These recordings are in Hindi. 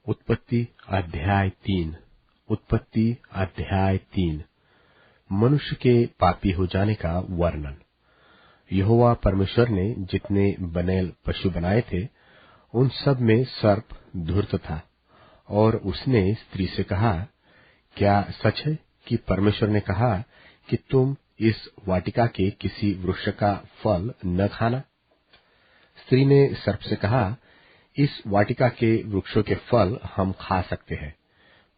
उत्पत्ति अध्याय 3। उत्पत्ति अध्याय 3। मनुष्य के पापी हो जाने का वर्णन। यहोवा परमेश्वर ने जितने बनेल पशु बनाए थे उन सब में सर्प धूर्त था, और उसने स्त्री से कहा, क्या सच है कि परमेश्वर ने कहा कि तुम इस वाटिका के किसी वृक्ष का फल न खाना? स्त्री ने सर्प से कहा, इस वाटिका के वृक्षों के फल हम खा सकते हैं,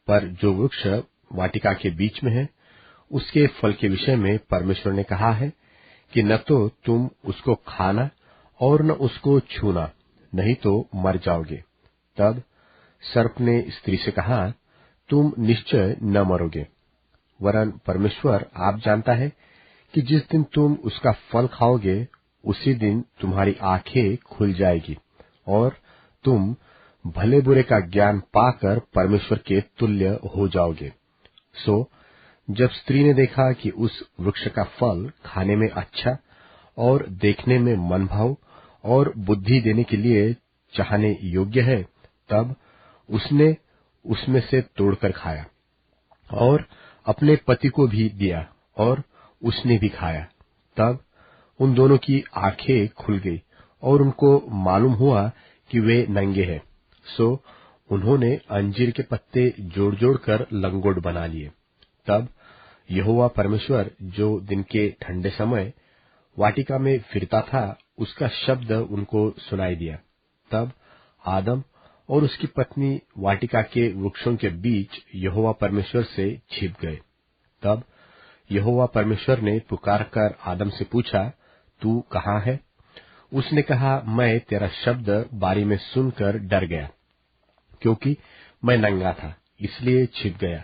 पर जो वृक्ष वाटिका के बीच में है उसके फल के विषय में परमेश्वर ने कहा है कि न तो तुम उसको खाना और न उसको छूना, नहीं तो मर जाओगे। तब सर्प ने स्त्री से कहा, तुम निश्चय न मरोगे, वरन परमेश्वर आप जानता है कि जिस दिन तुम उसका फल खाओगे उसी दिन तुम्हारी आंखें खुल जाएगी और तुम भले बुरे का ज्ञान पाकर परमेश्वर के तुल्य हो जाओगे। सो जब स्त्री ने देखा कि उस वृक्ष का फल खाने में अच्छा और देखने में मनभाव और बुद्धि देने के लिए चाहने योग्य है, तब उसने उसमें से तोड़कर खाया और अपने पति को भी दिया, और उसने भी खाया। तब उन दोनों की आंखें खुल गई और उनको मालूम हुआ कि वे नंगे हैं। सो उन्होंने अंजीर के पत्ते जोड़ जोड़ कर लंगोट बना लिए। तब यहोवा परमेश्वर जो दिन के ठंडे समय वाटिका में फिरता था, उसका शब्द उनको सुनाई दिया। तब आदम और उसकी पत्नी वाटिका के वृक्षों के बीच यहोवा परमेश्वर से छिप गए। तब यहोवा परमेश्वर ने पुकारकर आदम से पूछा, तू कहाँ है? उसने कहा, मैं तेरा शब्द बारी में सुनकर डर गया, क्योंकि मैं नंगा था, इसलिए छिप गया।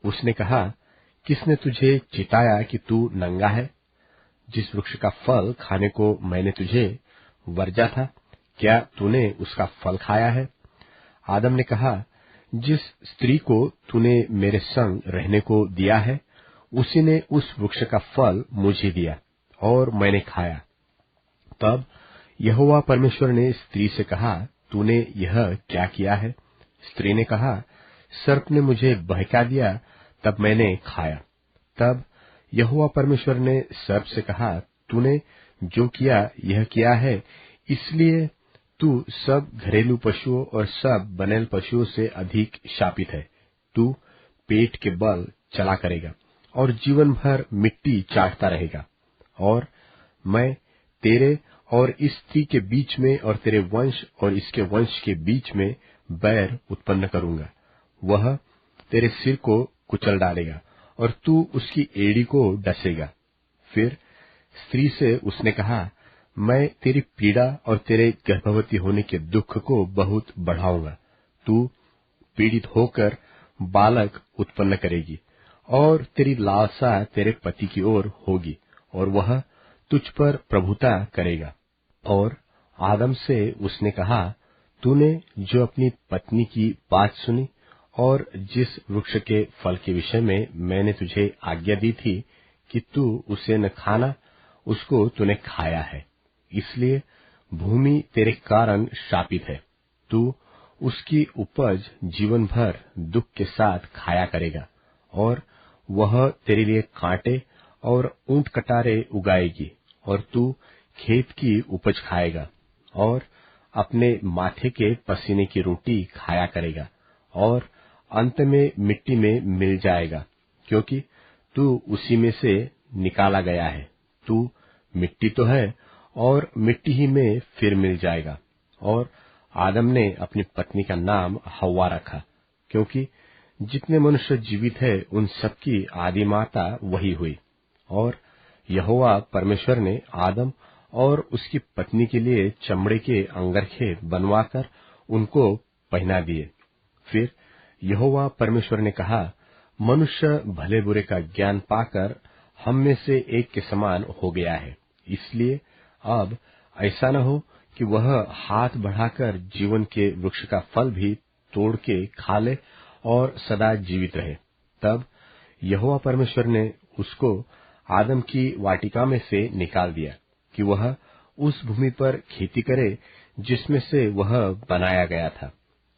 उसने कहा, किसने तुझे चिताया कि तू नंगा है? जिस वृक्ष का फल खाने को मैंने तुझे वर्जा था, क्या तूने उसका फल खाया है? आदम ने कहा, जिस स्त्री को तूने मेरे संग रहने को दिया है, उसी ने उस वृक्ष का फल मुझे दिया और मैंने खाया। तब यहोवा परमेश्वर ने स्त्री से कहा, तूने यह क्या किया है? स्त्री ने कहा, सर्प ने मुझे बहका दिया, तब मैंने खाया। तब यहोवा परमेश्वर ने सर्प से कहा, तूने जो किया यह किया है, इसलिए तू सब घरेलू पशुओं और सब बनेल पशुओं से अधिक शापित है। तू पेट के बल चला करेगा और जीवन भर मिट्टी चाटता रहेगा। और मैं तेरे और इस स्त्री के बीच में और तेरे वंश और इसके वंश के बीच में बैर उत्पन्न करूंगा। वह तेरे सिर को कुचल डालेगा और तू उसकी एड़ी को डसेगा। फिर स्त्री से उसने कहा, मैं तेरी पीड़ा और तेरे गर्भवती होने के दुख को बहुत बढ़ाऊंगा। तू पीड़ित होकर बालक उत्पन्न करेगी और तेरी लालसा तेरे पति की ओर होगी और वह तुझ पर प्रभुता करेगा। और आदम से उसने कहा, तूने जो अपनी पत्नी की बात सुनी और जिस वृक्ष के फल के विषय में मैंने तुझे आज्ञा दी थी कि तू उसे न खाना, उसको तूने खाया है, इसलिए भूमि तेरे कारण शापित है। तू उसकी उपज जीवन भर दुख के साथ खाया करेगा और वह तेरे लिए कांटे और ऊंट कटारे उगाएगी, और तू खेत की उपज खाएगा और अपने माथे के पसीने की रोटी खाया करेगा और अंत में मिट्टी में मिल जाएगा, क्योंकि तू उसी में से निकाला गया है। तू मिट्टी तो है और मिट्टी ही में फिर मिल जाएगा। और आदम ने अपनी पत्नी का नाम हव्वा रखा, क्योंकि जितने मनुष्य जीवित है उन सबकी आदि माता वही हुई। और यहोवा परमेश्वर ने आदम और उसकी पत्नी के लिए चमड़े के अंगरखे बनवाकर उनको पहना दिए। फिर यहोवा परमेश्वर ने कहा, मनुष्य भले बुरे का ज्ञान पाकर हम में से एक के समान हो गया है, इसलिए अब ऐसा न हो कि वह हाथ बढ़ाकर जीवन के वृक्ष का फल भी तोड़ के खा ले और सदा जीवित रहे। तब यहोवा परमेश्वर ने उसको आदम की वाटिका में से निकाल दिया कि वह उस भूमि पर खेती करे जिसमें से वह बनाया गया था।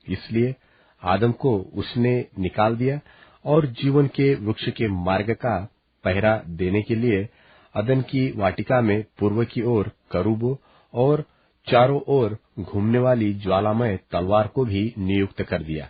इसलिए आदम को उसने निकाल दिया और जीवन के वृक्ष के मार्ग का पहरा देने के लिए अदन की वाटिका में पूर्व की ओर करूबों और चारों ओर घूमने वाली ज्वालामय तलवार को भी नियुक्त कर दिया।